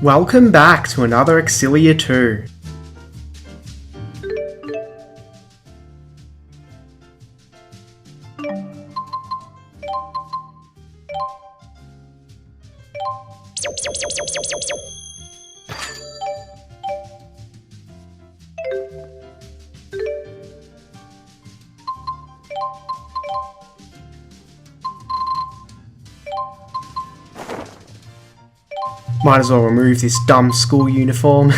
Welcome back to another Xillia 2. Might as well remove this dumb school uniform.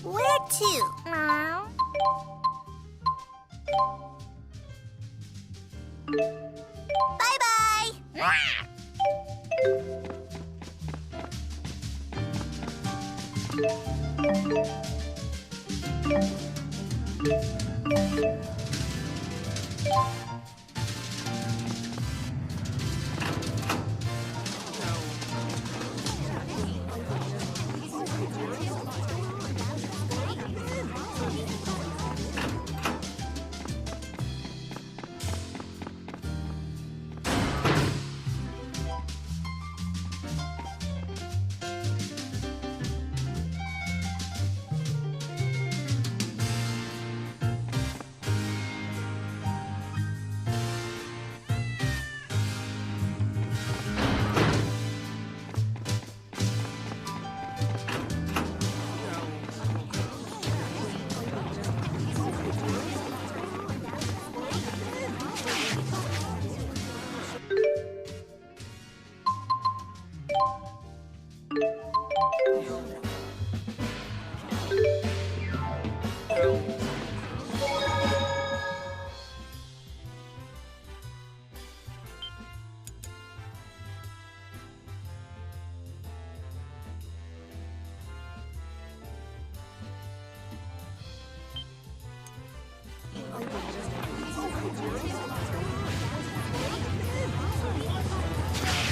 Where to? Bye-bye!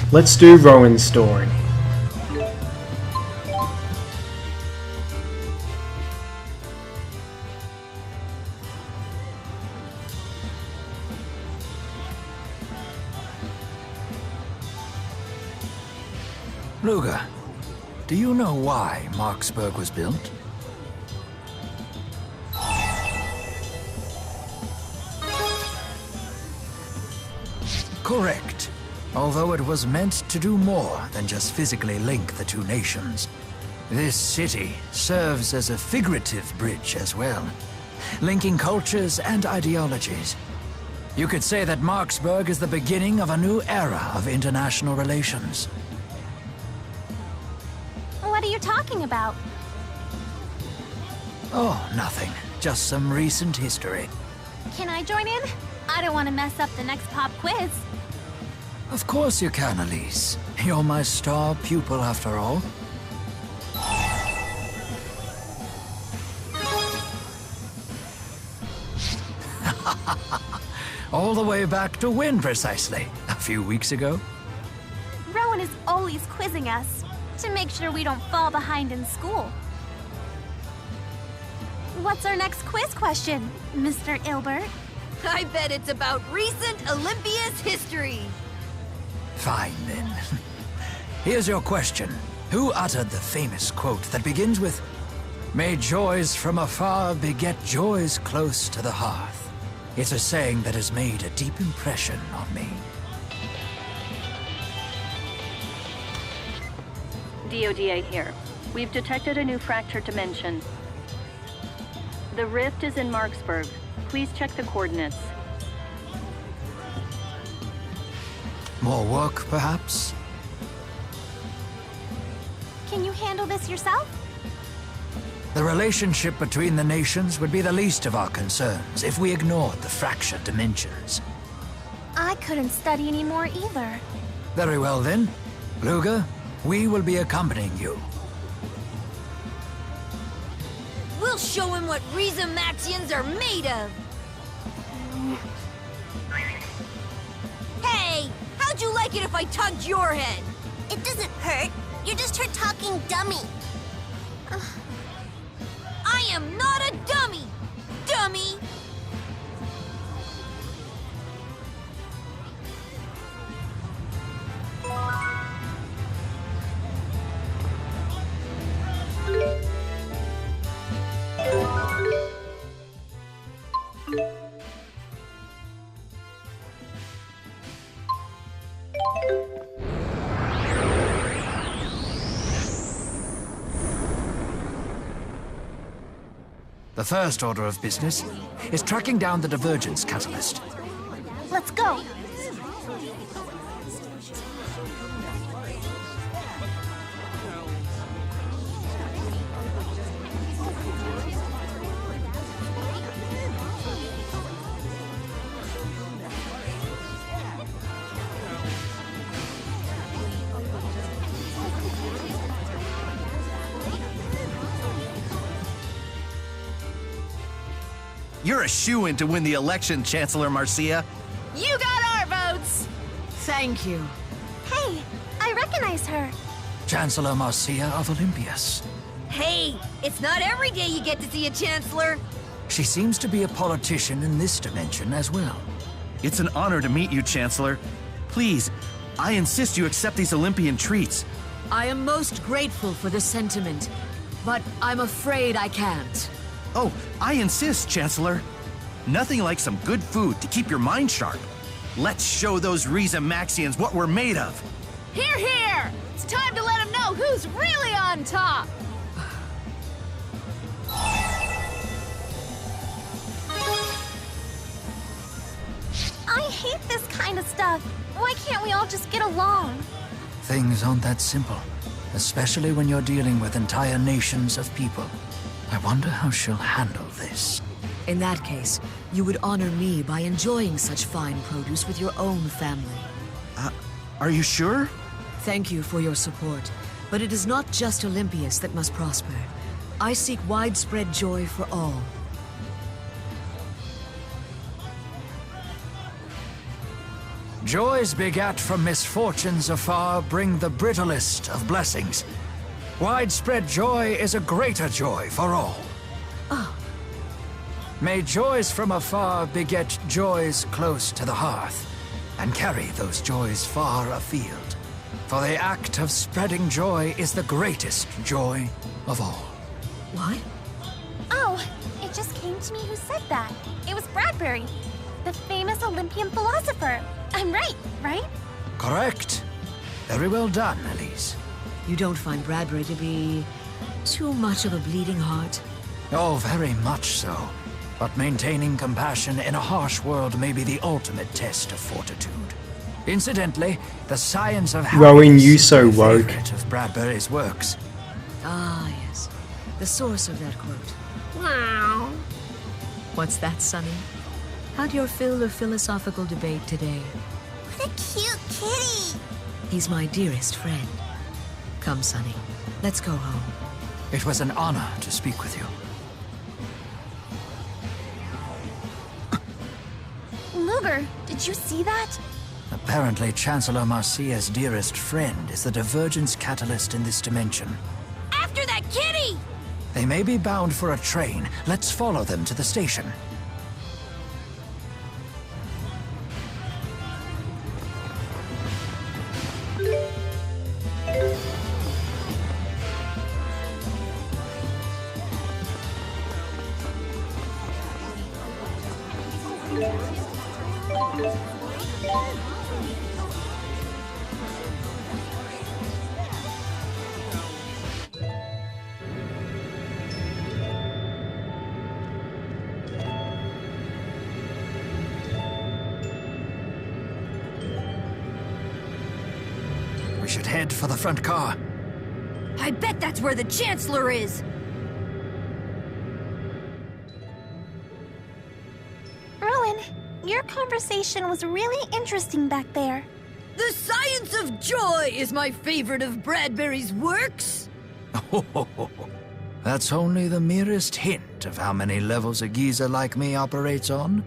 Let's do Rowan's story. Ludger, do you know why Marksburg was built? Correct. Although it was meant to do more than just physically link the two nations. This city serves as a figurative bridge as well, linking cultures and ideologies. You could say that Marksburg is the beginning of a new era of international relations. What are you talking about? Oh, nothing. Just some recent history. Can I join in? I don't want to mess up the next pop quiz. Of course you can, Elise. You're my star pupil after all. All the way back to when, precisely? A few weeks ago? Rowan is always quizzing us to make sure we don't fall behind in school. What's our next quiz question, Mr. Ilbert? I bet it's about recent Olympia's history. Fine, then. Here's your question. Who uttered the famous quote that begins with, "May joys from afar beget joys close to the hearth"? It's a saying that has made a deep impression on me. DODA here. We've detected a new fractured dimension. The rift is in Marksburg. Please check the coordinates. More work, perhaps? Can you handle this yourself? The relationship between the nations would be the least of our concerns if we ignored the fractured dimensions. I couldn't study anymore either. Very well then. Ludger, we will be accompanying you. We'll show him what Rieze Maxians are made of! Hey! How'd you like it if I tugged your head? It doesn't hurt. You're just her talking dummy. I am not a dummy! Dummy! The first order of business is tracking down the divergence catalyst. Let's go. You're a shoo-in to win the election, Chancellor Maxia. You got our votes! Thank you. Hey, I recognize her. Chancellor Maxia of Olympias. Hey, it's not every day you get to see a Chancellor. She seems to be a politician in this dimension as well. It's an honor to meet you, Chancellor. Please, I insist you accept these Olympian treats. I am most grateful for the sentiment, but I'm afraid I can't. Oh, I insist, Chancellor. Nothing like some good food to keep your mind sharp. Let's show those Rieze Maxians what we're made of. Here, here! It's time to let them know who's really on top! I hate this kind of stuff. Why can't we all just get along? Things aren't that simple, especially when you're dealing with entire nations of people. I wonder how she'll handle this. In that case, you would honor me by enjoying such fine produce with your own family. Are you sure? Thank you for your support, but it is not just Olympias that must prosper. I seek widespread joy for all. Joys begat from misfortunes afar bring the brittlest of blessings. Widespread joy is a greater joy for all. May joys from afar beget joys close to the hearth, and carry those joys far afield. For the act of spreading joy is the greatest joy of all. What? Oh, it just came to me who said that. It was Bradbury, the famous Olympian philosopher. I'm right? Correct. Very well done, Elise. You don't find Bradbury to be too much of a bleeding heart? Oh, very much so. But maintaining compassion in a harsh world may be the ultimate test of fortitude. Incidentally, the science of Rowan, happiness you so is a woke. favorite of Bradbury's works. Ah, yes. The source of that quote. Wow. What's that, Sonny? How'd your fill of philosophical debate today? What a cute kitty. He's my dearest friend. Come, Sonny. Let's go home. It was an honor to speak with you. Ludger, did you see that? Apparently, Chancellor Maxia's dearest friend is the divergence catalyst in this dimension. After that kitty! They may be bound for a train. Let's follow them to the station. We should head for the front car. I bet that's where the Chancellor is! Rowan, your conversation was really interesting back there. The Science of Joy is my favorite of Bradbury's works! That's only the merest hint of how many levels a geezer like me operates on.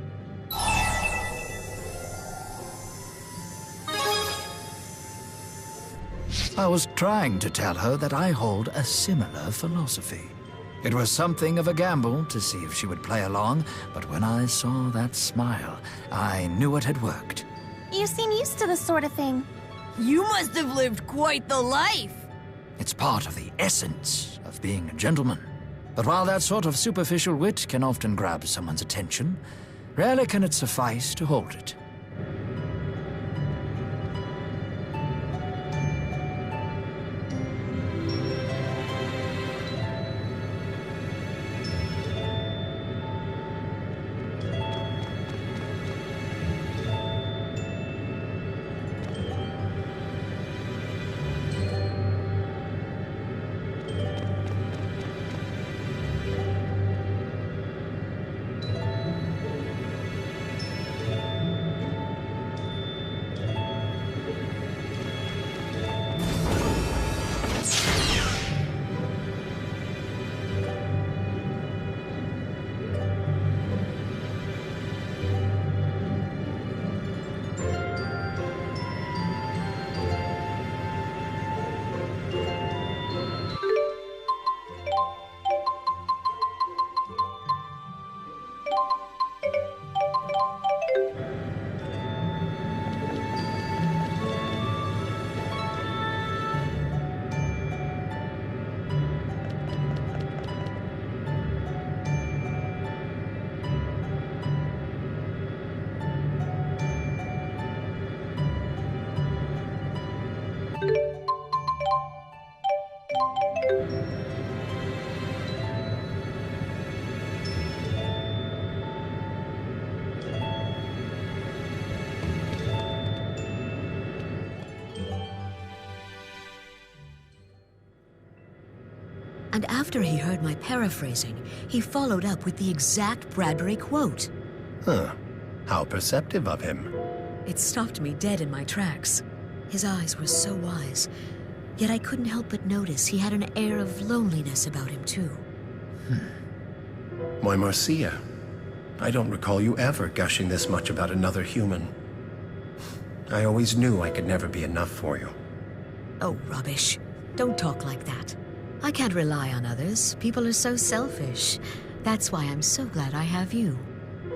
I was trying to tell her that I hold a similar philosophy. It was something of a gamble to see if she would play along, but when I saw that smile, I knew it had worked. You seem used to this sort of thing. You must have lived quite the life! It's part of the essence of being a gentleman. But while that sort of superficial wit can often grab someone's attention, rarely can it suffice to hold it. And after he heard my paraphrasing, he followed up with the exact Bradbury quote. Huh. How perceptive of him. It stopped me dead in my tracks. His eyes were so wise, yet I couldn't help but notice he had an air of loneliness about him, too. Why, Marcia, I don't recall you ever gushing this much about another human. I always knew I could never be enough for you. Oh, rubbish. Don't talk like that. I can't rely on others. People are so selfish. That's why I'm so glad I have you.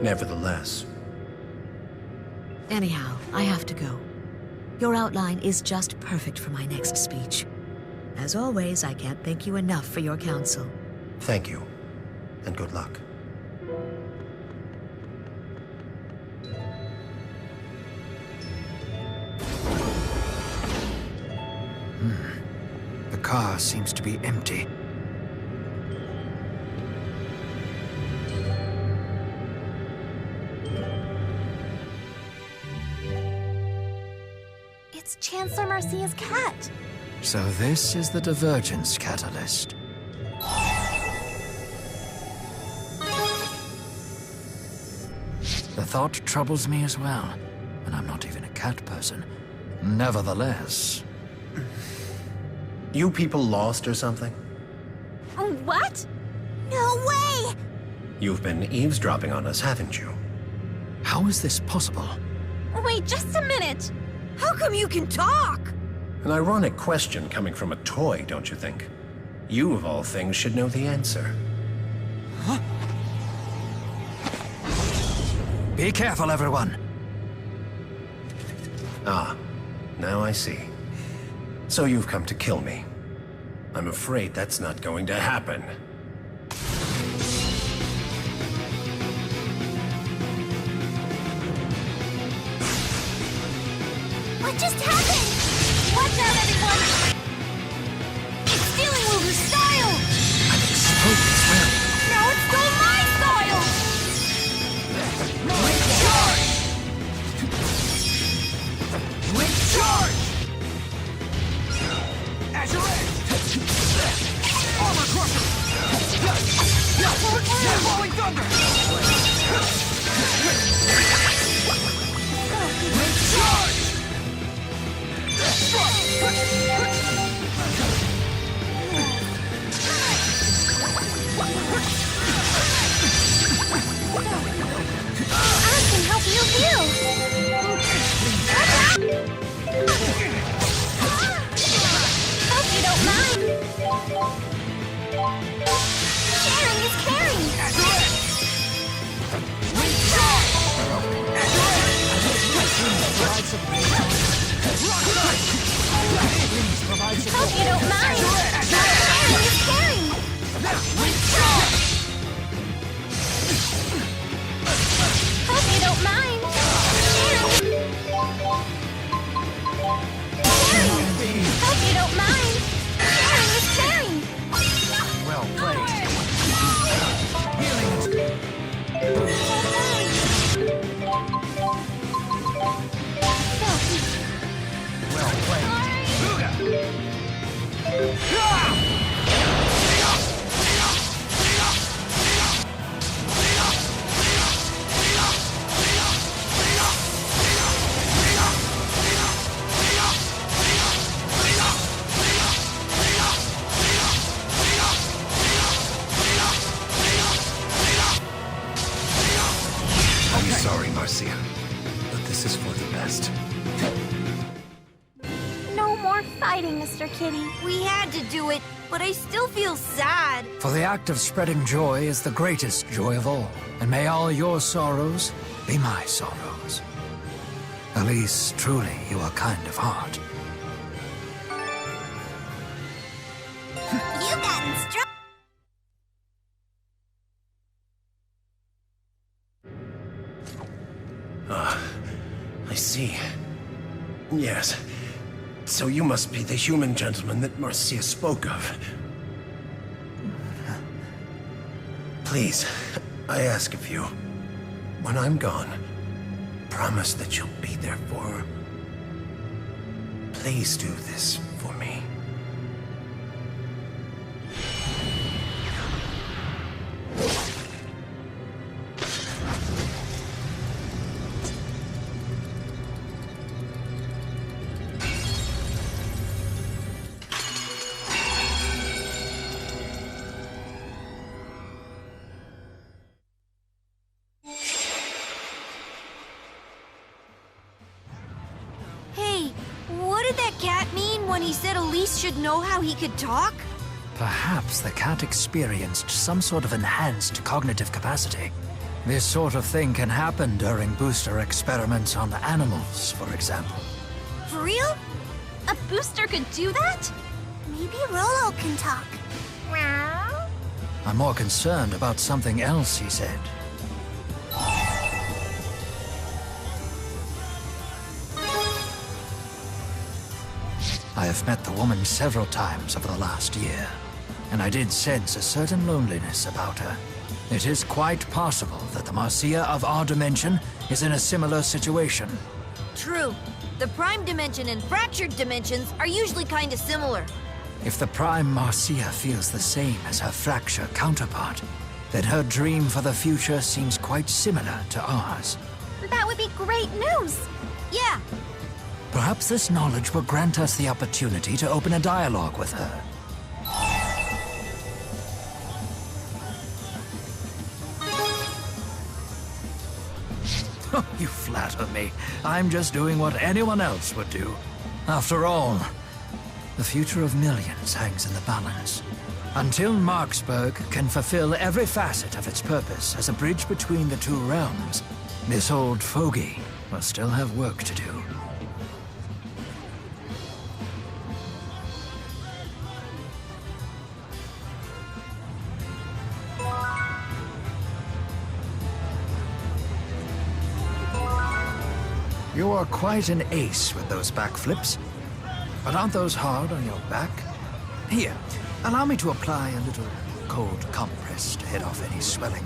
Nevertheless. Anyhow, I have to go. Your outline is just perfect for my next speech. As always, I can't thank you enough for your counsel. Thank you, and good luck. The car seems to be empty. It's Chancellor Marcia's cat. So this is the divergence catalyst. The thought troubles me as well, and I'm not even a cat person. Nevertheless... You people lost or something? What? No way! You've been eavesdropping on us, haven't you? How is this possible? Wait just a minute! How come you can talk? An ironic question coming from a toy, don't you think? You, of all things, should know the answer. Huh? Be careful, everyone. Ah, now I see. So you've come to kill me. I'm afraid that's not going to happen. What just happened? Watch out, everyone! It's stealing Luger's style! And it spoke as well. Now it stole my style! With charge! I can help you heal. Hope you don't mind. Sharing is caring. Hope you don't mind. Sharing is caring. Hope you don't mind. Sharing. Hope you don't mind. Sharing is caring. Well played. Healing is... Well played. I'm sorry, Marcia, but this is for the best. No more fighting, Mr. Kitty. We had to do it, but I still feel sad. For the act of spreading joy is the greatest joy of all, and may all your sorrows be my sorrows. Elise, truly, you are kind of heart. You got instructions. I see. Yes. So you must be the human gentleman that Marcia spoke of. Please, I ask of you, when I'm gone, promise that you'll be there for her. Please do this for me. When he said Elise should know how he could talk? Perhaps the cat experienced some sort of enhanced cognitive capacity. This sort of thing can happen during booster experiments on animals, for example. For real? A booster could do that? Maybe Rolo can talk. Meow. I'm more concerned about something else he said. I have met the woman several times over the last year, and I did sense a certain loneliness about her. It is quite possible that the Marcia of our dimension is in a similar situation. True. The prime dimension and fractured dimensions are usually kinda similar. If the prime Marcia feels the same as her fracture counterpart, then her dream for the future seems quite similar to ours. That would be great news. Yeah. Perhaps this knowledge will grant us the opportunity to open a dialogue with her. You flatter me. I'm just doing what anyone else would do. After all, the future of millions hangs in the balance. Until Marksburg can fulfill every facet of its purpose as a bridge between the two realms, this old fogey will still have work to do. You are quite an ace with those backflips. But aren't those hard on your back? Here, allow me to apply a little cold compress to head off any swelling.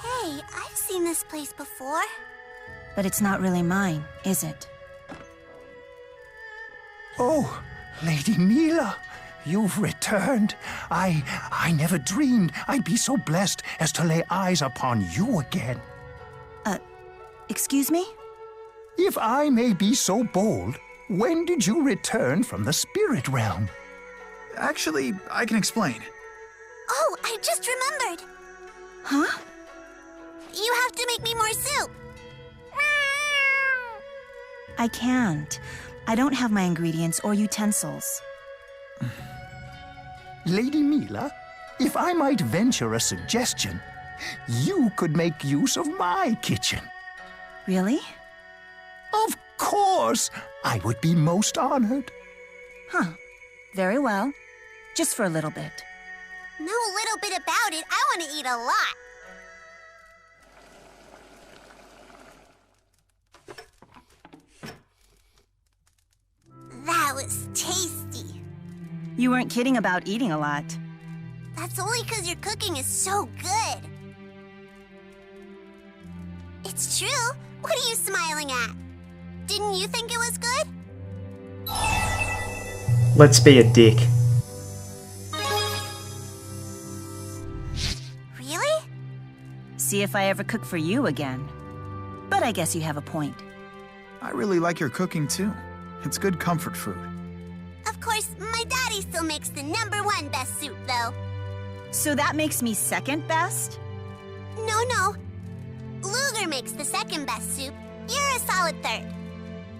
Hey, I've seen this place before. But it's not really mine, is it? Oh, Lady Mila, you've returned. I never dreamed I'd be so blessed as to lay eyes upon you again. Excuse me? If I may be so bold, when did you return from the spirit realm? Actually, I can explain. Oh, I just remembered. Huh? You have to make me more soup. I can't. I don't have my ingredients or utensils. Lady Mila, if I might venture a suggestion, you could make use of my kitchen. Really? Of course! I would be most honored. Huh. Very well. Just for a little bit. No little bit about it. I want to eat a lot. That was tasty. You weren't kidding about eating a lot. That's only because your cooking is so good. It's true. What are you smiling at? Didn't you think it was good? Let's be a dick. Really? See if I ever cook for you again. But I guess you have a point. I really like your cooking too. It's good comfort food. Of course, my daddy still makes the #1 best soup, though. So that makes me second best? No. Ludger makes the second best soup. You're a solid third.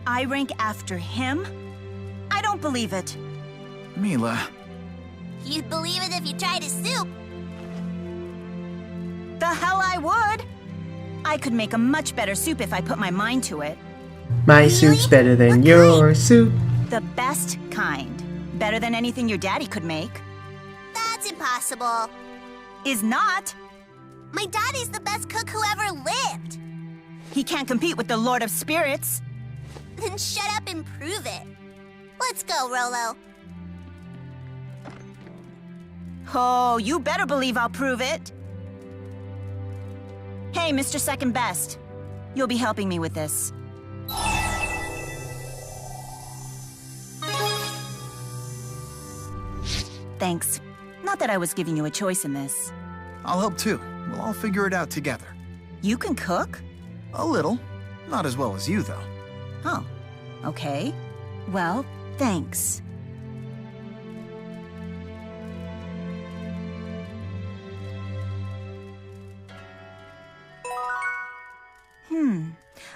I rank after him? I don't believe it. Mila. You'd believe it if you tried his soup. The hell I would! I could make a much better soup if I put my mind to it. My soup's better than your soup. The best kind. Better than anything your daddy could make. That's impossible. Is not. My daddy's the best cook who ever lived. He can't compete with the Lord of Spirits. Then shut up and prove it. Let's go, Rolo. Oh, you better believe I'll prove it. Hey, Mr. Second Best. You'll be helping me with this. Thanks. Not that I was giving you a choice in this. I'll help too. We'll all figure it out together. You can cook? A little. Not as well as you, though. Oh, okay. Well, thanks.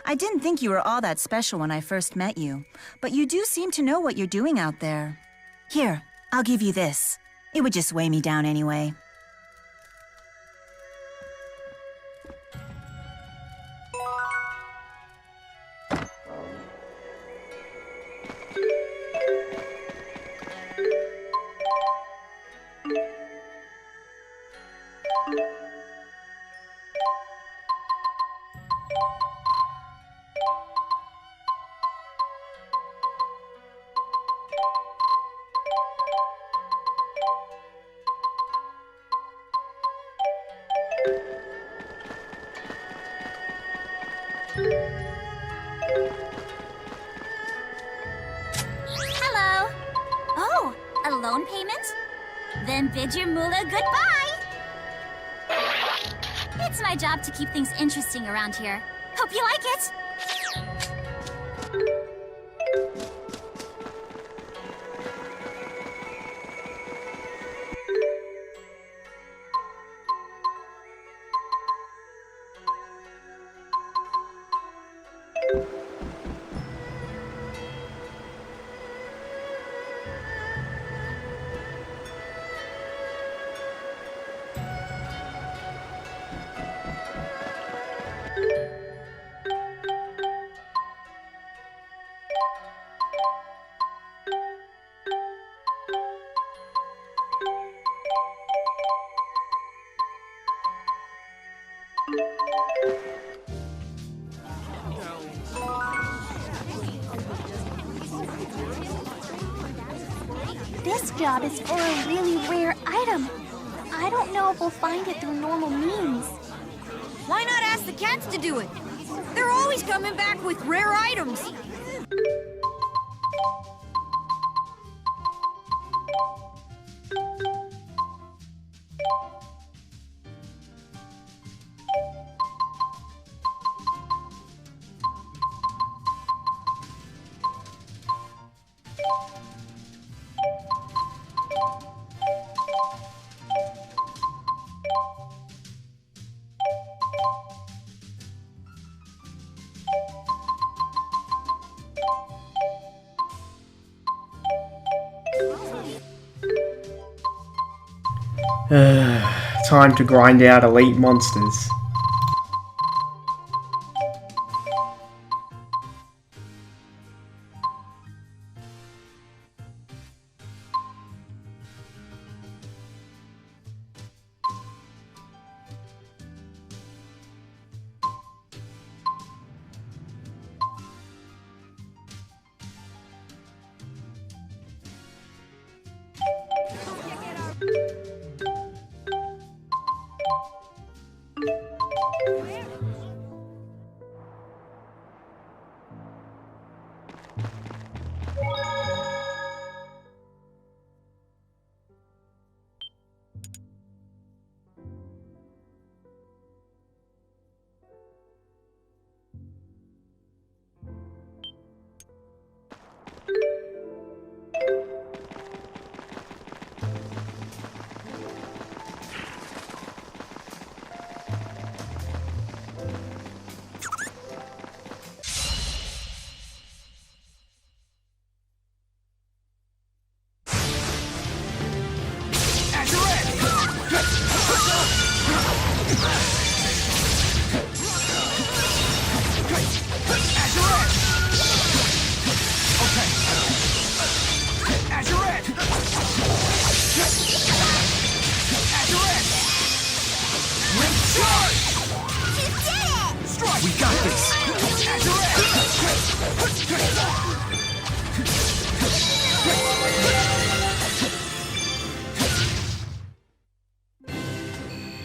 I didn't think you were all that special when I first met you, but you do seem to know what you're doing out there. Here, I'll give you this. It would just weigh me down anyway. Hello. Oh, a loan payment? Then bid your Mula goodbye. It's my job to keep things interesting around here. Hope you like it. this job is for a really rare item. I don't know if we'll find it through normal means. Why not ask the cats to do it? They're always coming back with rare items. Time to grind out elite monsters.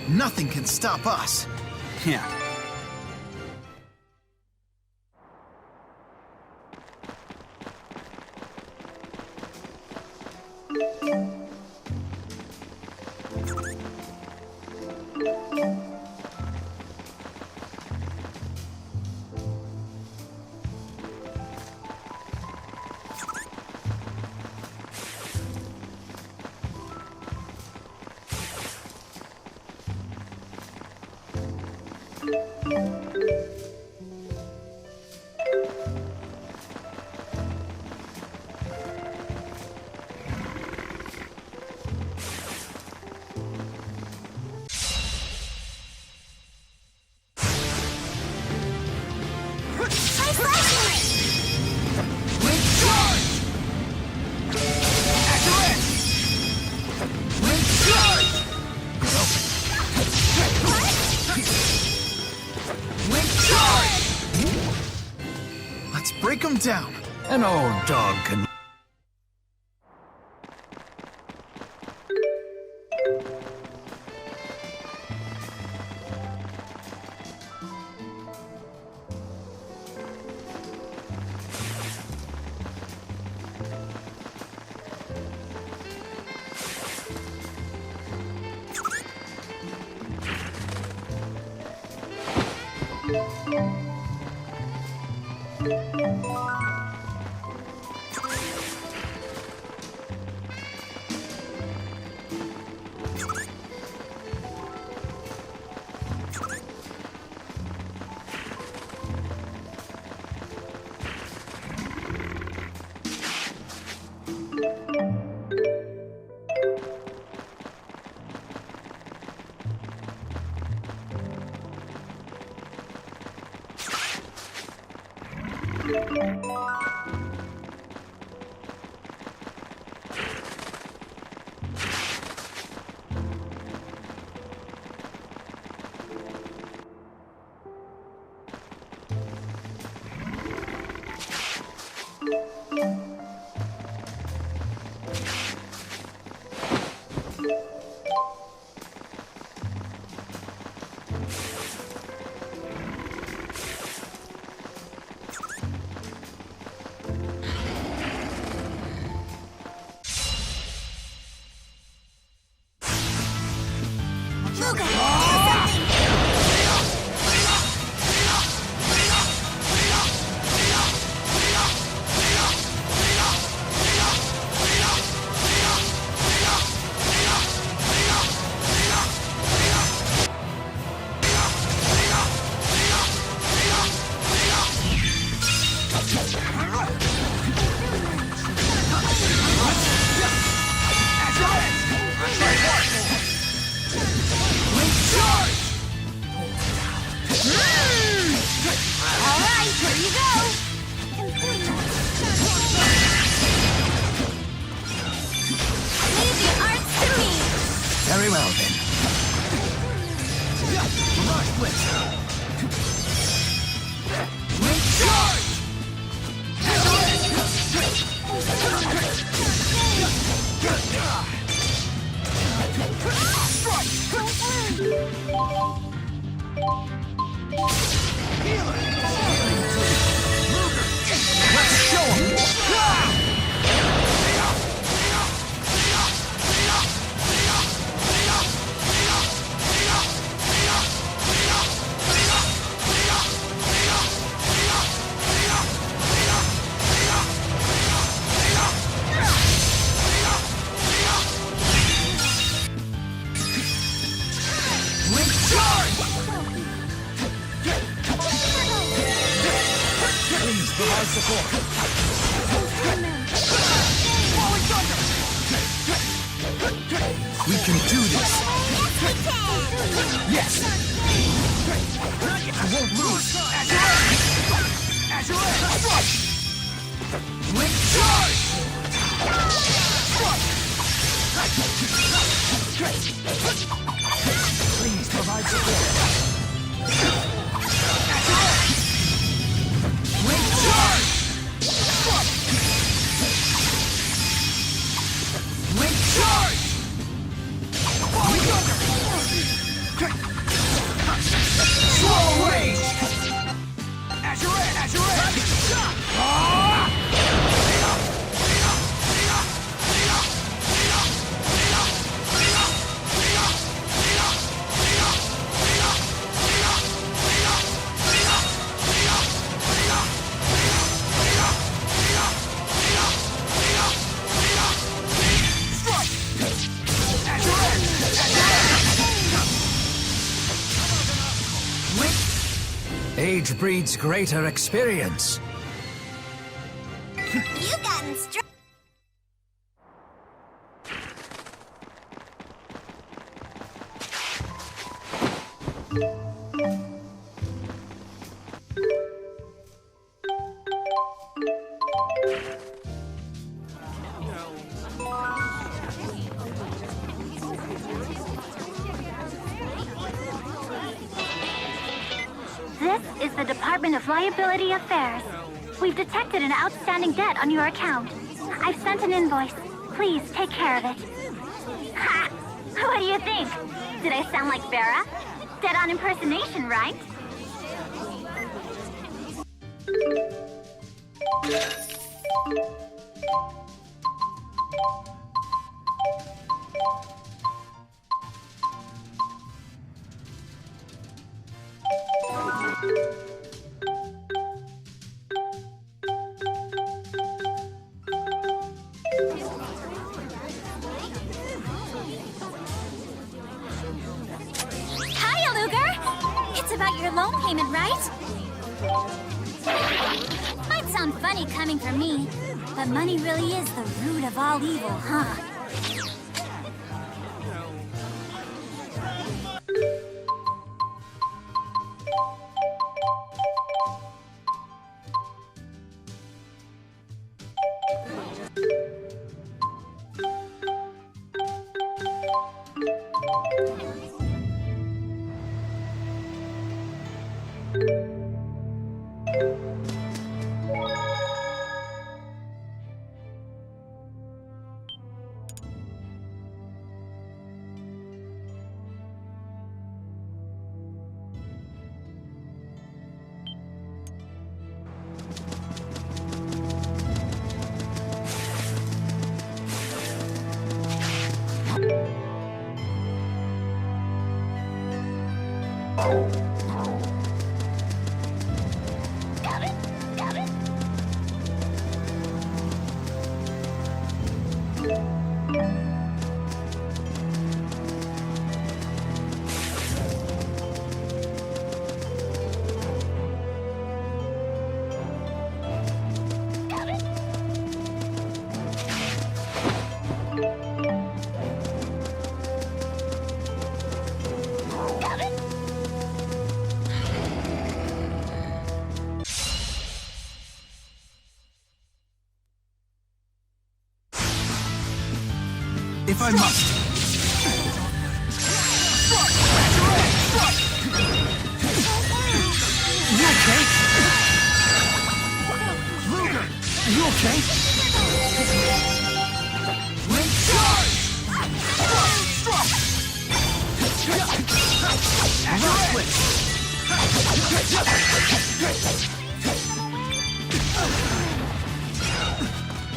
Nothing can stop us. Yeah. Break them down. An old dog can... Very well, then. Mirage Blitz! Let's show 'em! Please provide support. We can do this. Yes. I won't lose. Azure! Link charge! Please provide support. Link charge! Link charge! Slow range! Azure! Age breeds greater experience. You got instructions. This is the Department of Liability Affairs. We've detected an outstanding debt on your account. I've sent an invoice. Please take care of it. Ha! What do you think? Did I sound like Vera? Dead-on impersonation, right? Hiya, Ludger! It's about your loan payment, right? Might sound funny coming from me, but money really is the root of all evil, huh? If I must. You okay?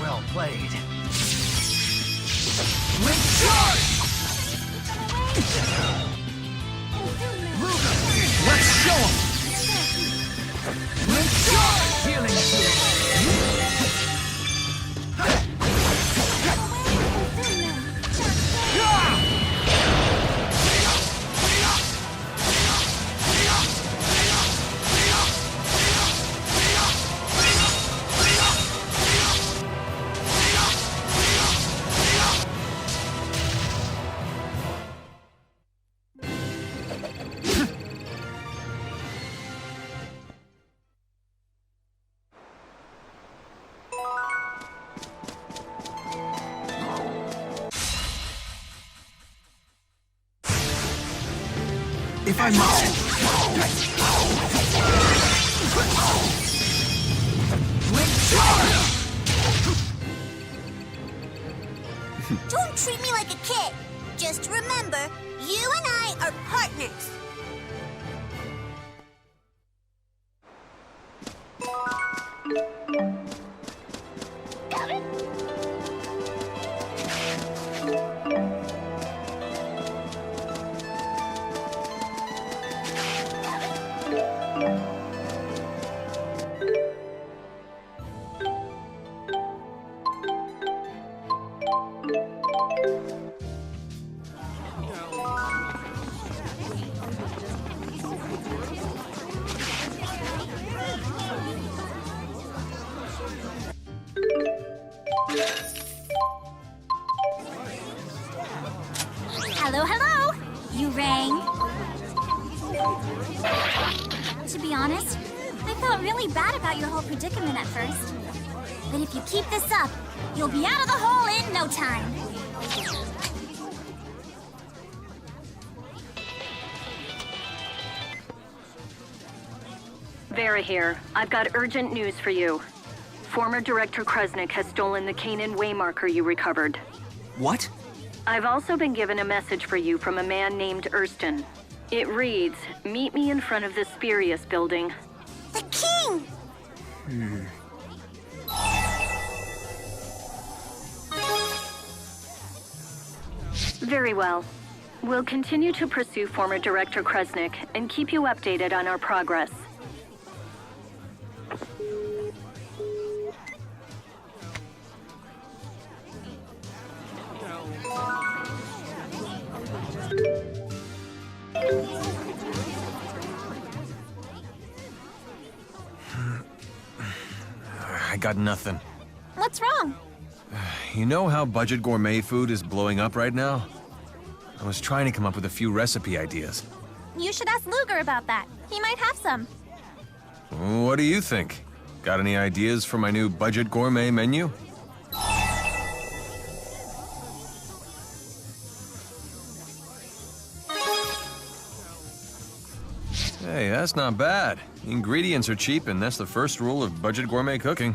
Well played. Let's show him! Healing if I must. Don't treat me like a kid. Just remember, you and I are partners. Hello, hello! You rang. To be honest, I felt really bad about your whole predicament at first. But if you keep this up, you'll be out of the hole in no time. Vera here. I've got urgent news for you. Former Director Kresnik has stolen the Kanan waymarker you recovered. What? I've also been given a message for you from a man named Erston. It reads, meet me in front of the Spurious building. The king! Very well. We'll continue to pursue former Director Kresnik and keep you updated on our progress. I got nothing. What's wrong? You know how budget gourmet food is blowing up right now? I was trying to come up with a few recipe ideas. You should ask Ludger about that. He might have some. What do you think? Got any ideas for my new budget gourmet menu? Hey, that's not bad. Ingredients are cheap, and that's the first rule of budget gourmet cooking.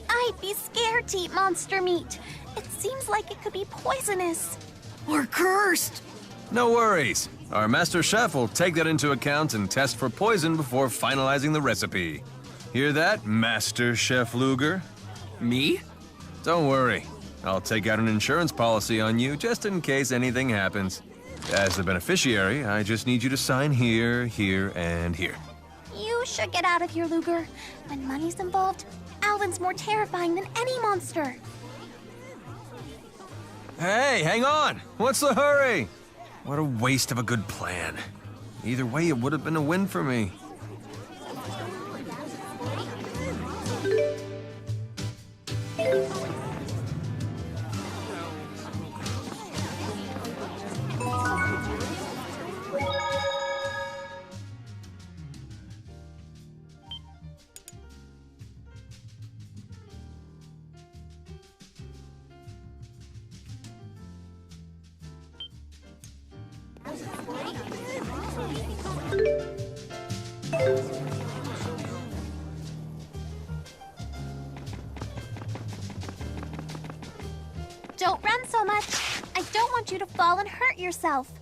I'd be scared to eat monster meat. It seems like it could be poisonous. Or cursed. No worries. Our master chef will take that into account and test for poison before finalizing the recipe. Hear that, Master Chef Ludger? Me? Don't worry. I'll take out an insurance policy on you just in case anything happens. As the beneficiary, I just need you to sign here, here, and here. You should get out of here, Ludger. When money's involved, Alvin's more terrifying than any monster. Hey, hang on! What's the hurry? What a waste of a good plan. Either way, it would have been a win for me. run so much. I don't want you to fall and hurt yourself.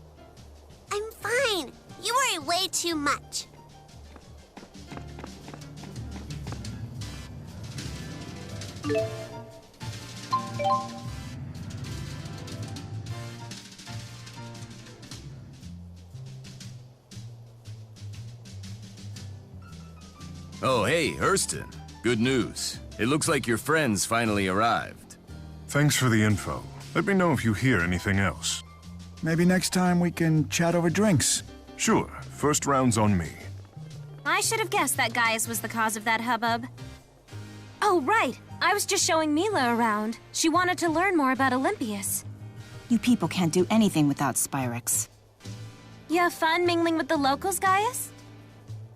I'm fine. You worry way too much. Oh, hey, Hurston. Good news. It looks like your friends finally arrived. Thanks for the info. Let me know if you hear anything else. Maybe next time we can chat over drinks. Sure. First round's on me. I should have guessed that Gaius was the cause of that hubbub. Oh, right. I was just showing Mila around. She wanted to learn more about Olympius. You people can't do anything without Spyrex. You have fun mingling with the locals, Gaius?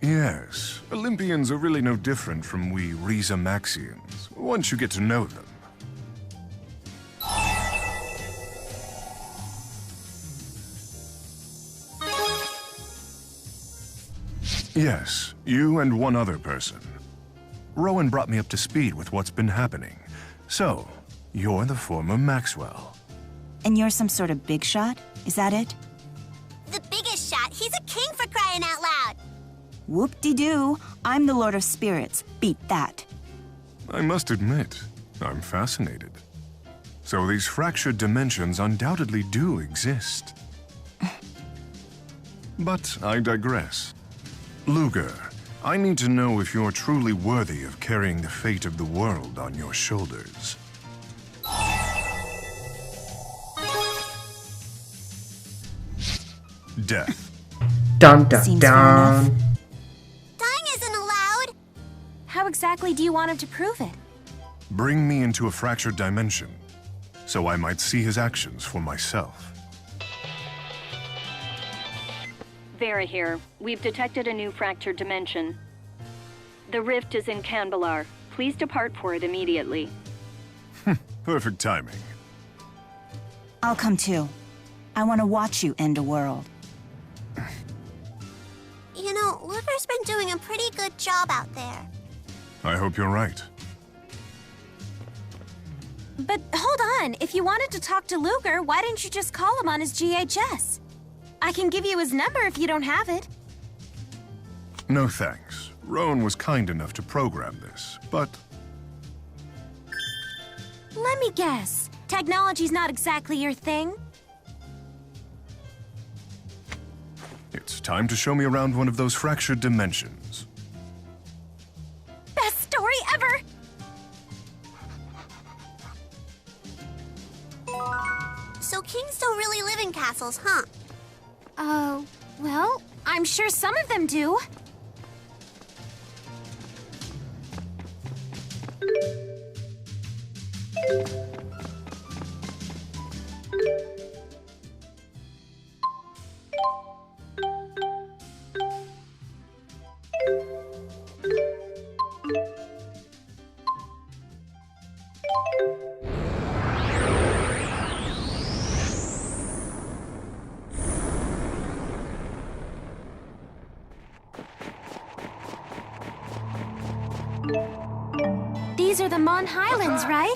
Yes. Olympians are really no different from we Rieze Maxians, once you get to know them. Yes, you and one other person. Rowan brought me up to speed with what's been happening. So, you're the former Maxwell. And you're some sort of big shot? Is that it? The biggest shot. He's a king for crying out loud. Whoop-de-doo. I'm the Lord of Spirits. Beat that. I must admit, I'm fascinated. So these fractured dimensions undoubtedly do exist. But I digress. Ludger, I need to know if you're truly worthy of carrying the fate of the world on your shoulders. Death. Dun dun Seems dun. Dying isn't allowed. How exactly do you want him to prove it? Bring me into a fractured dimension, so I might see his actions for myself. Vera here. We've detected a new fractured dimension. The rift is in Canbelar. Please depart for it immediately. Perfect timing. I'll come too. I want to watch you end a world. You know, Ludger's been doing a pretty good job out there. I hope you're right. But hold on, if you wanted to talk to Ludger, why didn't you just call him on his GHS? I can give you his number if you don't have it. No thanks. Rowan was kind enough to program this, but... Let me guess. Technology's not exactly your thing? It's time to show me around one of those fractured dimensions. Best story ever! So kings don't really live in castles, huh? Well, I'm sure some of them do. These are the Mon Highlands, right?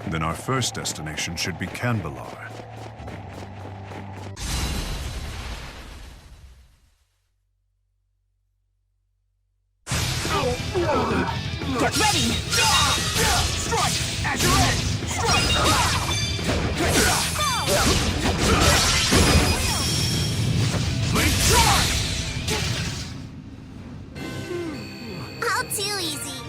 Then our first destination should be Canbelar. Get ready! Strike! As you're ready! Strike! Link charge! All too easy.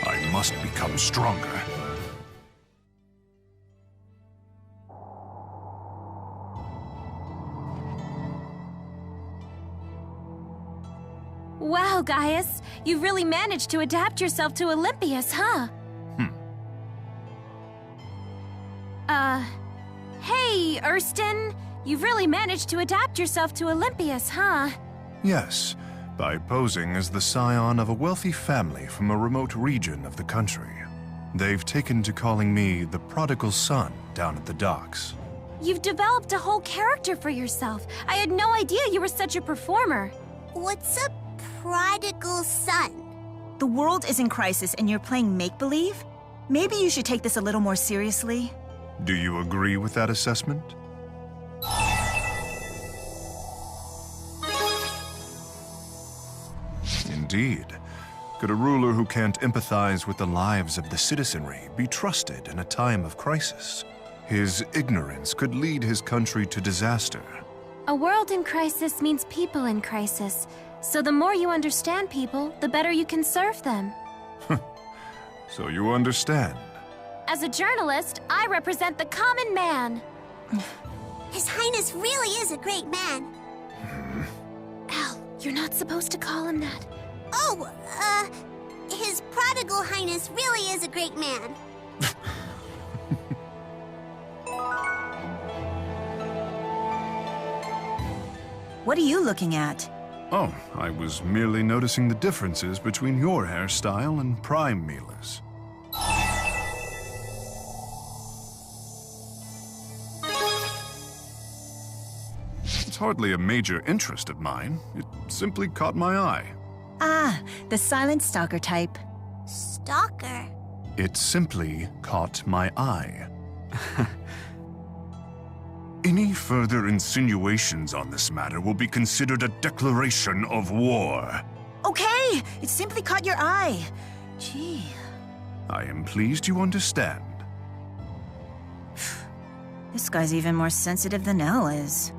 I must become stronger. Wow, Gaius, you've really managed to adapt yourself to Olympius, huh? Hey, Hurston, you've really managed to adapt yourself to Olympius, huh? Yes, by posing as the scion of a wealthy family from a remote region of the country. They've taken to calling me the prodigal son down at the docks. You've developed a whole character for yourself. I had no idea you were such a performer. What's a prodigal son? The world is in crisis and you're playing make-believe? Maybe you should take this a little more seriously. Do you agree with that assessment? Indeed. Could a ruler who can't empathize with the lives of the citizenry be trusted in a time of crisis? His ignorance could lead his country to disaster. A world in crisis means people in crisis. So the more you understand people, the better you can serve them. So you understand. As a journalist, I represent the common man. His Highness really is a great man. Al, you're not supposed to call him that. Oh, His Prodigal Highness really is a great man. What are you looking at? Oh, I was merely noticing the differences between your hairstyle and Prime Mila's. It's hardly a major interest of mine. It simply caught my eye. Ah, the silent stalker type. Stalker? It simply caught my eye. Any further insinuations on this matter will be considered a declaration of war. Okay, it simply caught your eye. Gee. I am pleased you understand. This guy's even more sensitive than Elle is.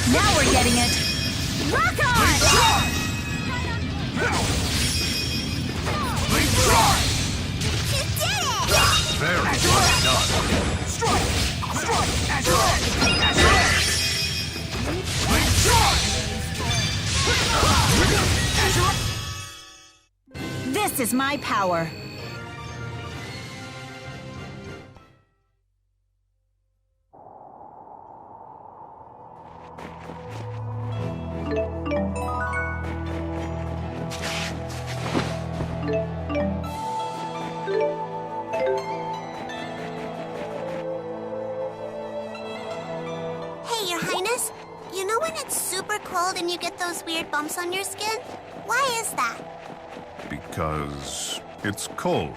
Now we're getting it! Rock on! You did it! Very well done. Strike! Strike! As your head! As your head! This is my power. Hey, Your Highness. You know when it's super cold and you get those weird bumps on your skin? Why is that? Because it's cold.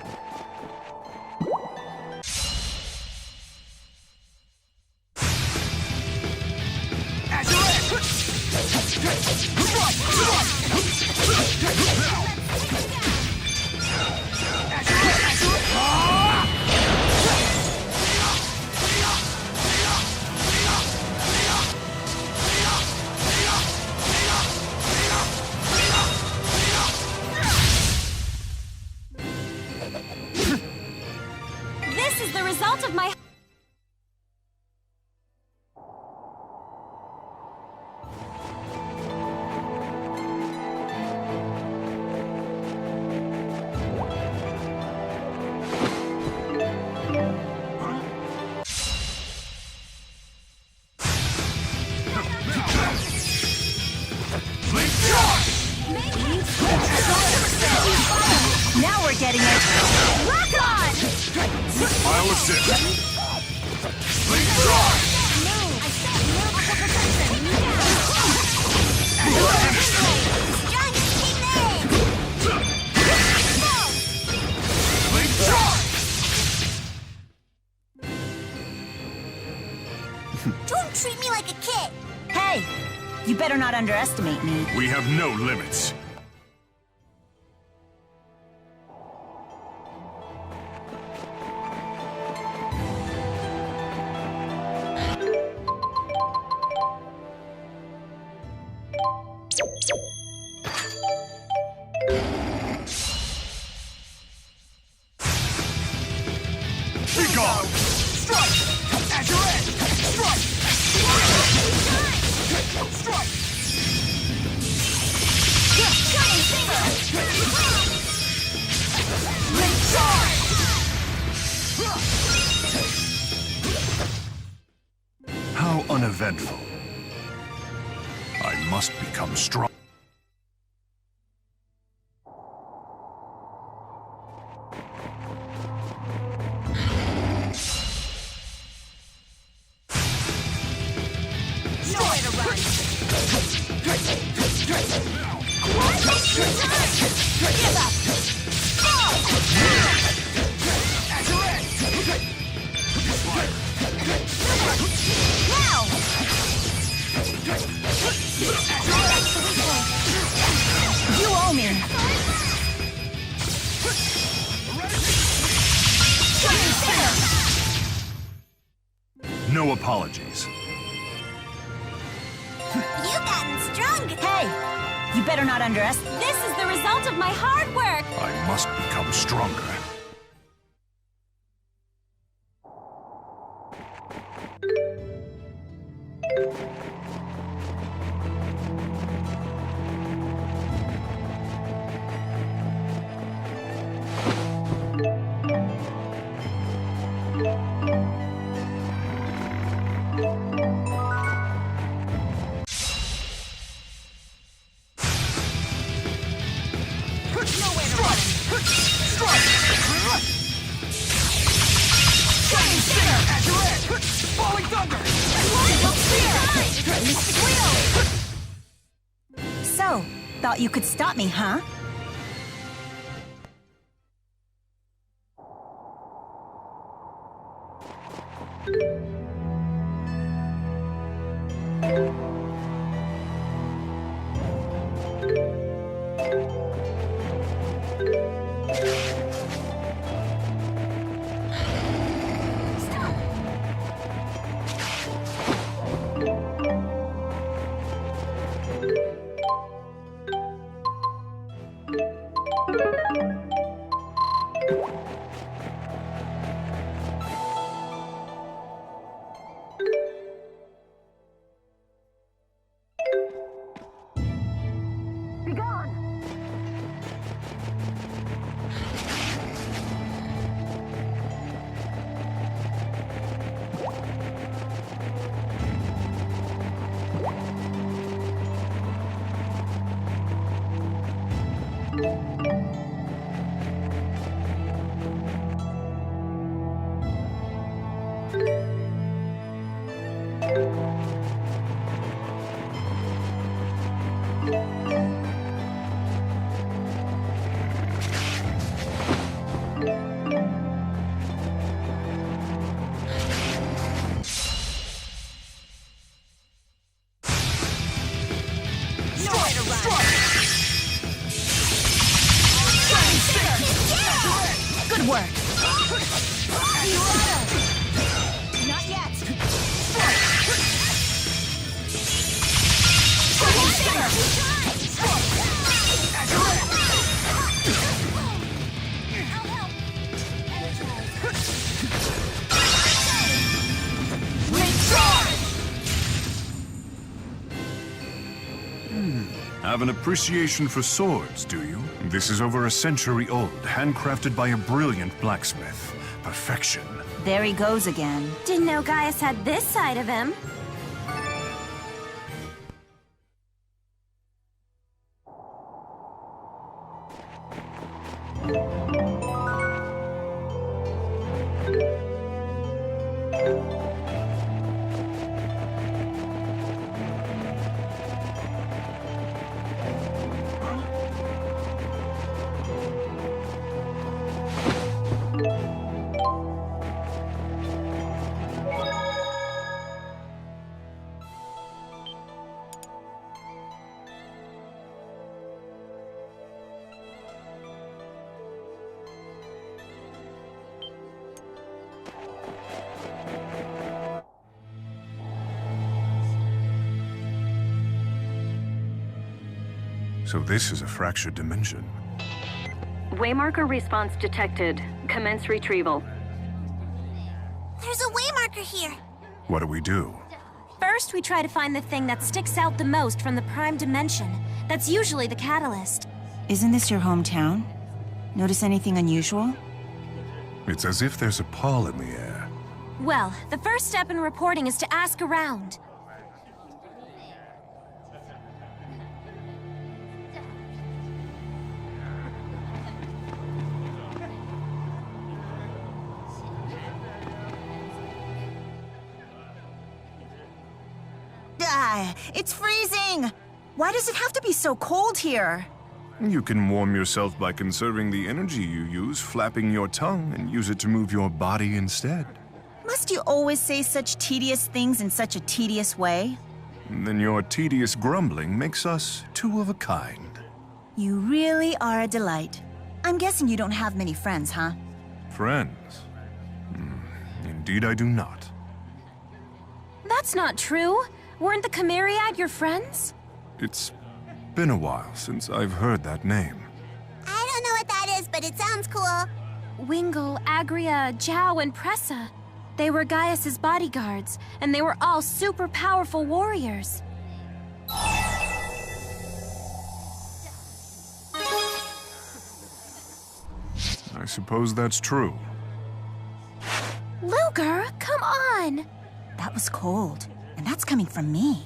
As your head! This is the result of my... Now we're getting it. Rock on! I'll assist. Don't treat me like a kid. Hey, you better not underestimate me. We have no limits. Go! Strike! As your head! Strike! Strike! resentful. I must become strong. You owe me. No apologies. You've gotten stronger. Hey, you better not underestimate. This is the result of my hard work! I must become stronger. So, thought you could stop me, huh? Good work. Not yet. Have an appreciation for swords, do you? This is over a century old, handcrafted by a brilliant blacksmith. Perfection. There he goes again. Didn't know Gaius had this side of him. So this is a fractured dimension. Waymarker response detected. Commence retrieval. There's a waymarker here. What do we do? First, we try to find the thing that sticks out the most from the prime dimension. That's usually the catalyst. Isn't this your hometown? Notice anything unusual? It's as if there's a pall in the air. Well, the first step in reporting is to ask around. it's freezing! Why does it have to be so cold here? You can warm yourself by conserving the energy you use, flapping your tongue, and use it to move your body instead. Must you always say such tedious things in such a tedious way? Then your tedious grumbling makes us two of a kind. You really are a delight. I'm guessing you don't have many friends, huh? Friends? Indeed I do not. That's not true. Weren't the Chimeriad your friends? It's been a while since I've heard that name. I don't know what that is, but it sounds cool. Wingle, Agria, Zhao, and Pressa. They were Gaius's bodyguards, and they were all super powerful warriors. I suppose that's true. Ludger, come on! That was cold, and that's coming from me.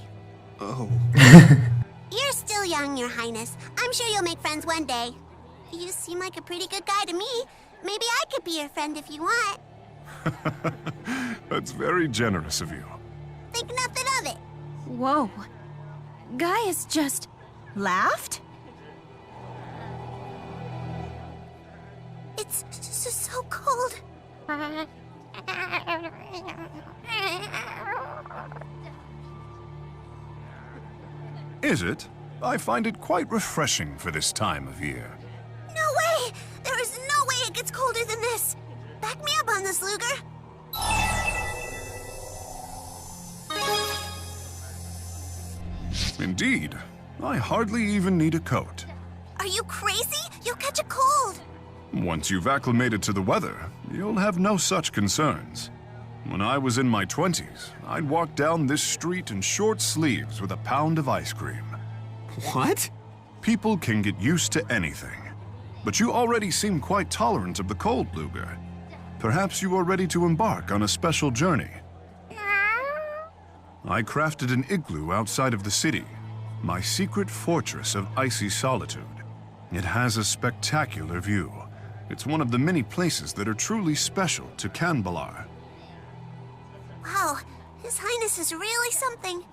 Oh. You're still young, Your Highness. I'm sure you'll make friends one day. You seem like a pretty good guy to me. Maybe I could be your friend if you want. That's very generous of you. Think nothing of it. Whoa. Gaius just... laughed? It's so cold. Is it? I find it quite refreshing for this time of year. No way! There is no way it gets colder than this. Back me up on this, Ludger. Indeed. I hardly even need a coat. Are you crazy? You'll catch a cold. Once you've acclimated to the weather, you'll have no such concerns. When I was in my 20s, I'd walk down this street in short sleeves with a pound of ice cream. What? People can get used to anything. But you already seem quite tolerant of the cold, Ludger. Perhaps you are ready to embark on a special journey. I crafted an igloo outside of the city, my secret fortress of icy solitude. It has a spectacular view. It's one of the many places that are truly special to Canbalar. Wow, His Highness is really something.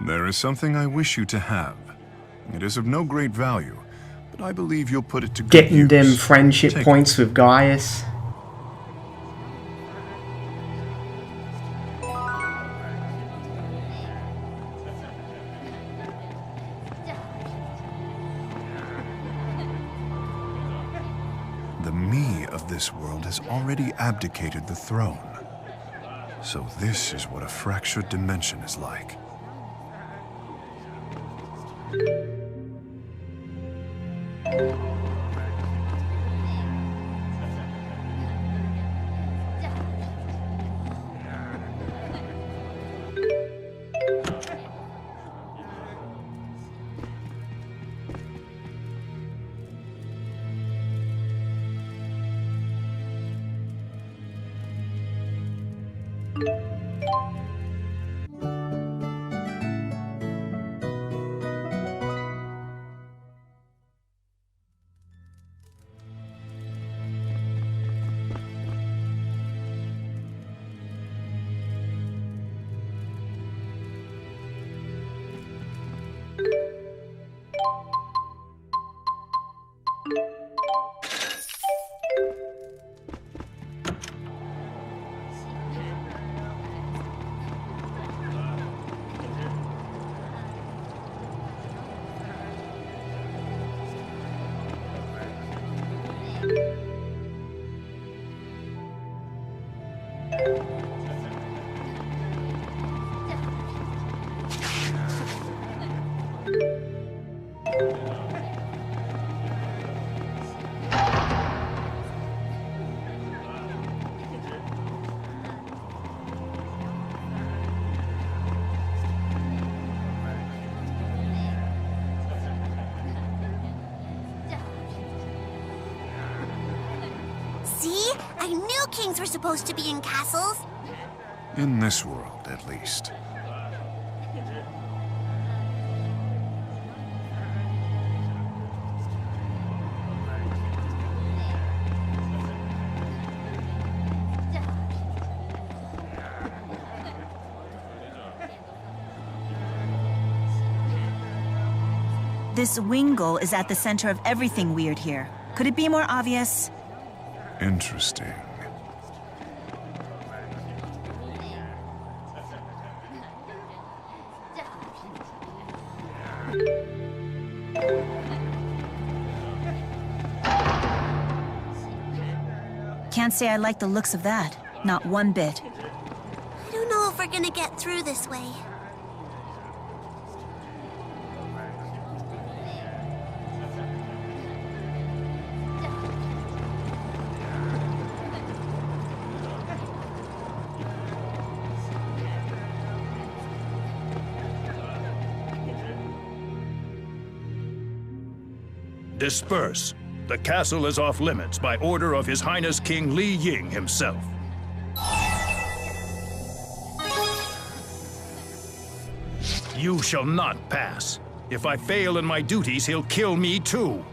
There is something I wish you to have. It is of no great value, but I believe you'll put it to good Getting use. them friendship Take points with Gaius. The me of this world has already abdicated the throne. So this is what a fractured dimension is like. See? I knew kings were supposed to be in castles. In this world, at least. This Wingle is at the center of everything weird here. Could it be more obvious? Interesting. Can't say I like the looks of that. Not one bit. I don't know if we're gonna get through this way. Disperse. The castle is off limits by order of His Highness King Li Ying himself. You shall not pass. If I fail in my duties, he'll kill me too.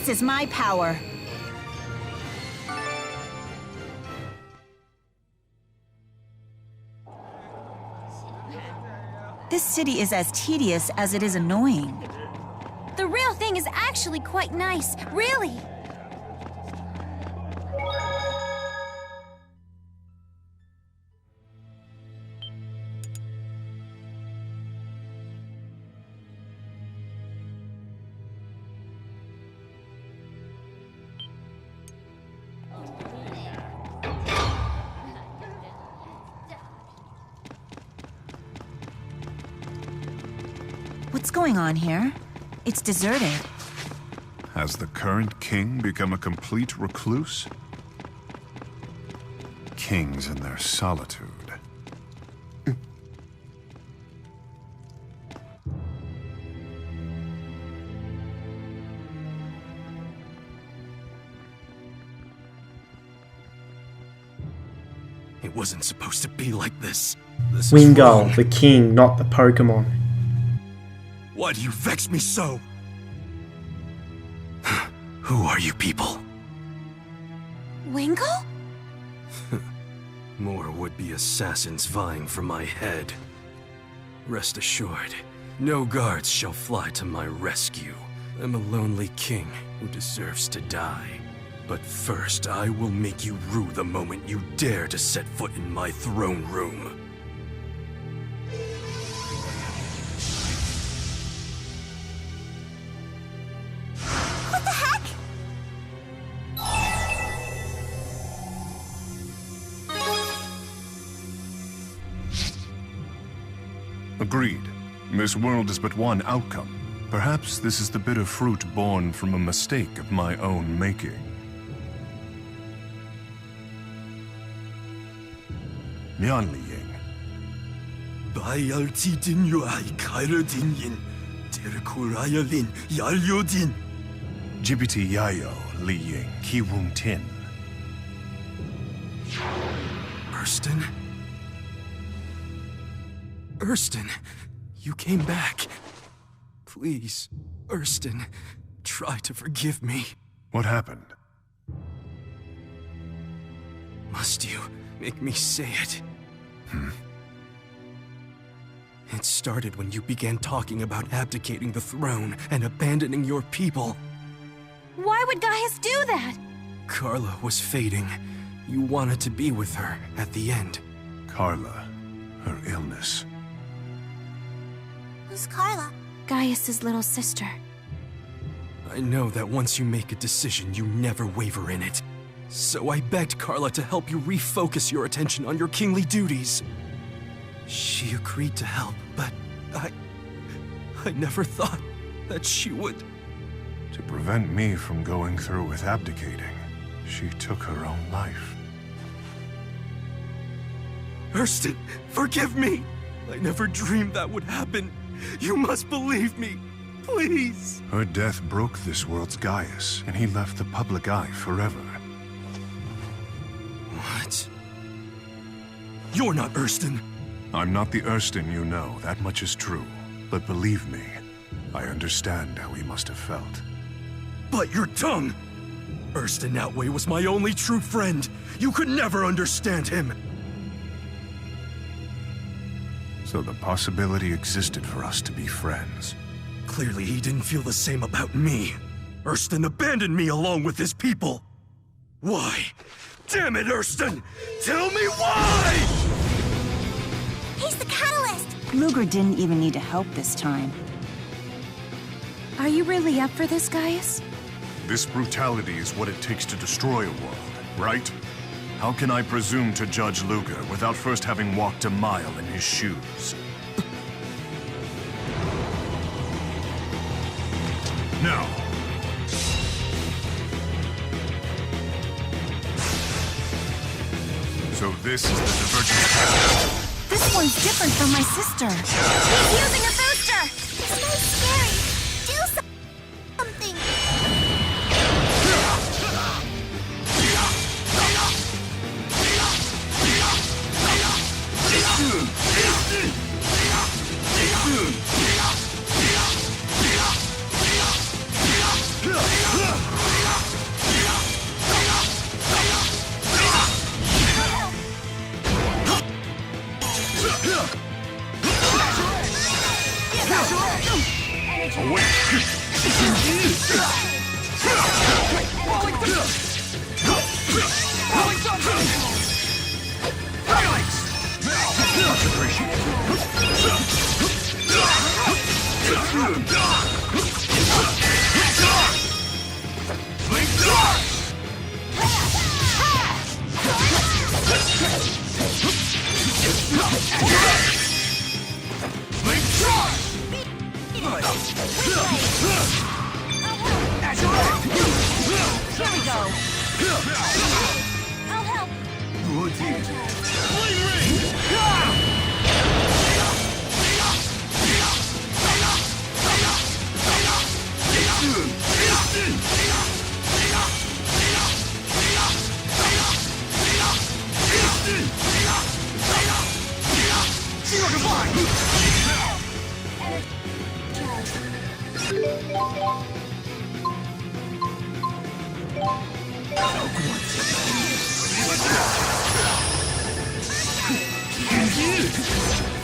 This is my power. This city is as tedious as it is annoying. The real thing is actually quite nice, really. What's going on here? It's deserted. Has the current king become a complete recluse? Kings in their solitude. It wasn't supposed to be like this. This is Wingle, wrong. the king, not the Pokemon. Why do you vex me so? Who are you people? Wingle? More would-be assassins vying for my head. Rest assured, no guards shall fly to my rescue. I'm a lonely king who deserves to die. But first, I will make you rue the moment you dare to set foot in my throne room. What the heck? Agreed. This world is but one outcome. Perhaps this is the bitter fruit born from a mistake of my own making. Mian Li Ying. Bayalti din yuai kaira din yin. Terkuraya lin yalyo din. Jibiti Yayo Li Ying Ki Wung Tin. Erston? Erston, you came back. Please, Erston, try to forgive me. What happened? Must you make me say it? It started when you began talking about abdicating the throne and abandoning your people. Why would Gaius do that? Carla was fading. You wanted to be with her at the end. Carla, her illness. Who's Carla? Gaius's little sister. I know that once you make a decision, you never waver in it. So I begged Carla to help you refocus your attention on your kingly duties. She agreed to help, but I never thought that she would... To prevent me from going through with abdicating, she took her own life. Erston, forgive me! I never dreamed that would happen. You must believe me. Please. Her death broke this world's Gaius, and he left the public eye forever. What? You're not Erston. I'm not the Erston you know, that much is true. But believe me, I understand how he must have felt. But your tongue! Erston Outway was my only true friend. You could never understand him. So the possibility existed for us to be friends. Clearly he didn't feel the same about me. Erston abandoned me along with his people. Why? Damn it, Erston! Tell me why! He's the catalyst! Ludger didn't even need to help this time. Are you really up for this, Gaius? This brutality is what it takes to destroy a world, right? How can I presume to judge Ludger without first having walked a mile in his shoes? Now. So this is the divergence path. This one's different from my sister. He's using a booster! It's so scary! Do something!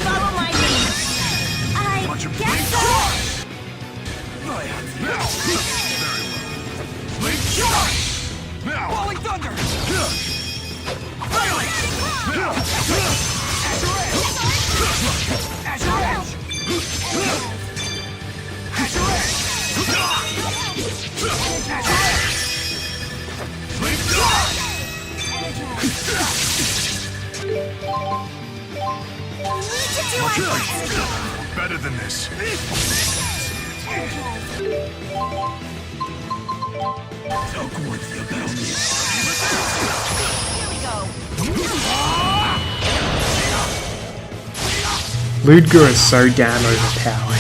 Follow my lead! I guess so! Falling thunder! Better than this. Talk with you about me. Ludger is so damn overpowered.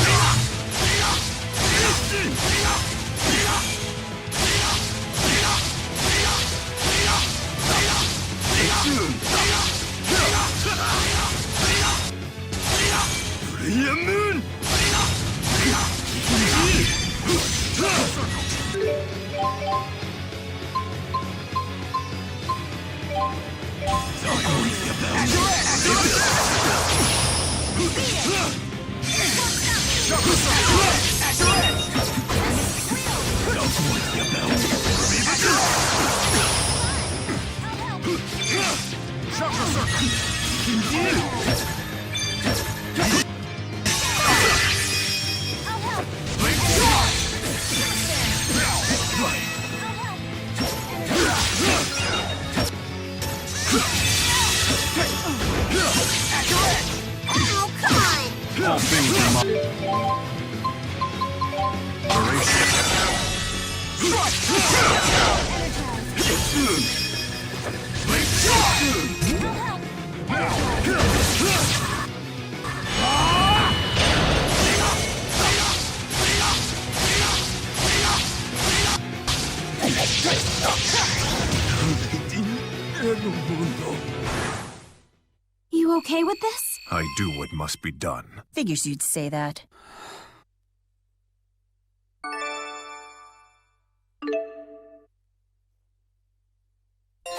I do what must be done. Figures you'd say that.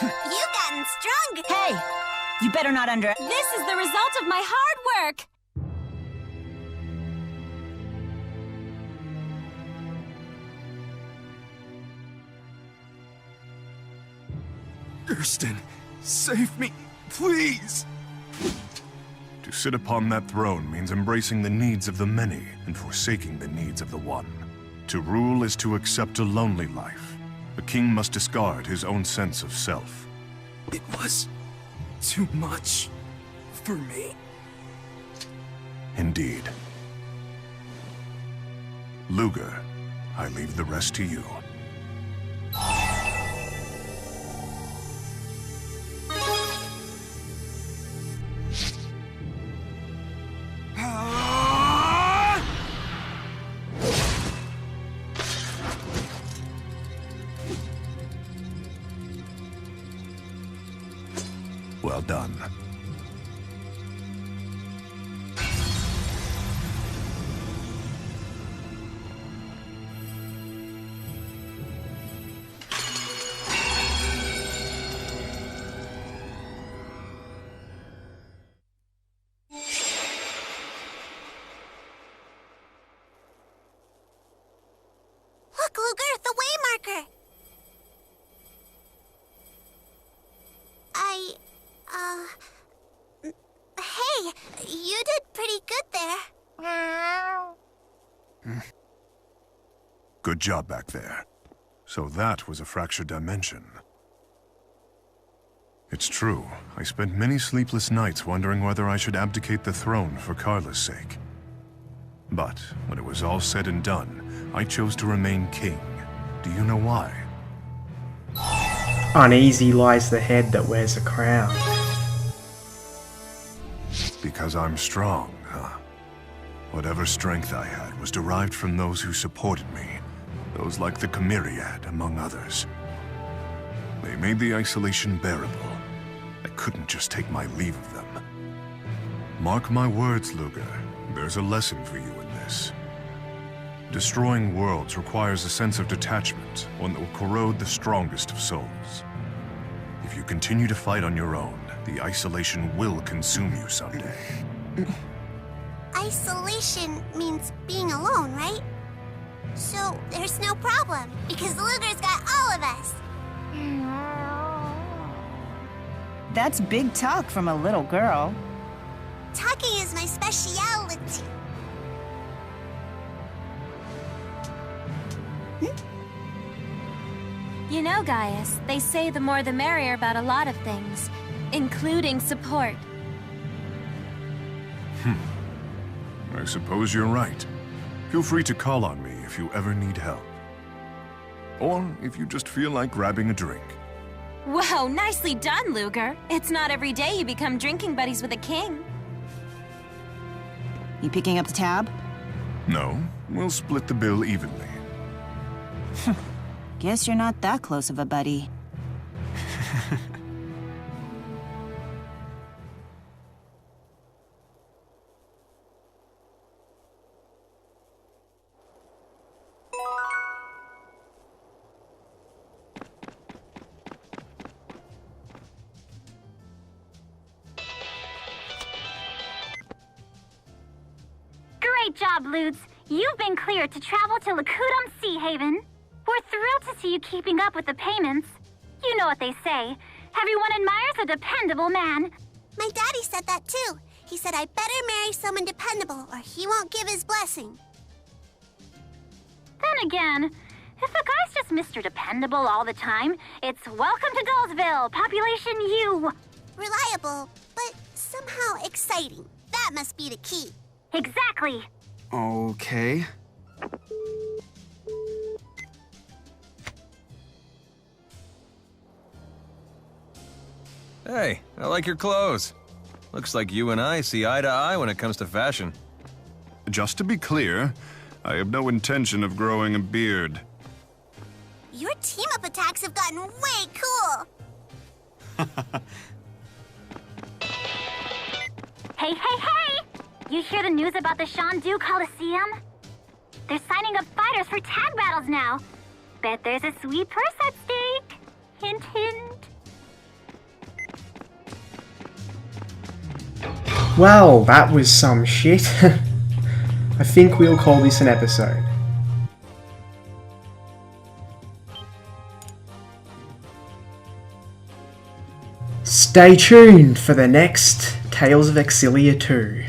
You've gotten stronger. Hey! You better not under... This is the result of my hard work! Kirsten, save me, please! To sit upon that throne means embracing the needs of the many and forsaking the needs of the one. To rule is to accept a lonely life. A king must discard his own sense of self. It was too much for me. Indeed. Ludger, I leave the rest to you. Well done. Look, Ludger, the waymarker. Hey, you did pretty good there. Good job back there. So that was a fractured dimension. It's true. I spent many sleepless nights wondering whether I should abdicate the throne for Carla's sake. But when it was all said and done, I chose to remain king. Do you know why? Uneasy lies the head that wears a crown. Because I'm strong, huh? Whatever strength I had was derived from those who supported me. Those like the Chimeriad, among others. They made the isolation bearable. I couldn't just take my leave of them. Mark my words, Ludger. There's a lesson for you in this. Destroying worlds requires a sense of detachment, one that will corrode the strongest of souls. If you continue to fight on your own, the isolation will consume you someday. Isolation means being alone, right? So there's no problem, because Ludger's got all of us. That's big talk from a little girl. Talking is my speciality. You know, Gaius, they say the more the merrier about a lot of things, including support. I suppose you're right. Feel free to call on me if you ever need help. Or if you just feel like grabbing a drink. Whoa, nicely done, Ludger. It's not every day you become drinking buddies with a king. You picking up the tab? No, we'll split the bill evenly. Guess you're not that close of a buddy. Great job, Ludes. You've been cleared to travel to Lakudum Sea Haven. We're thrilled to see you keeping up with the payments. You know what they say. Everyone admires a dependable man. My daddy said that too. He said I better marry someone dependable or he won't give his blessing. Then again, if a guy's just Mr. Dependable all the time, it's welcome to Dullsville, population U. Reliable, but somehow exciting. That must be the key. Exactly. Okay. Hey, I like your clothes. Looks like you and I see eye to eye when it comes to fashion. Just to be clear, I have no intention of growing a beard. Your team-up attacks have gotten way cool. Hey, hey, hey! You hear the news about the Shandu Coliseum? They're signing up fighters for tag battles now. Bet there's a sweet purse at stake. Hint, hint. Well, that was some shit. I think we'll call this an episode. Stay tuned for the next Tales of Xillia 2.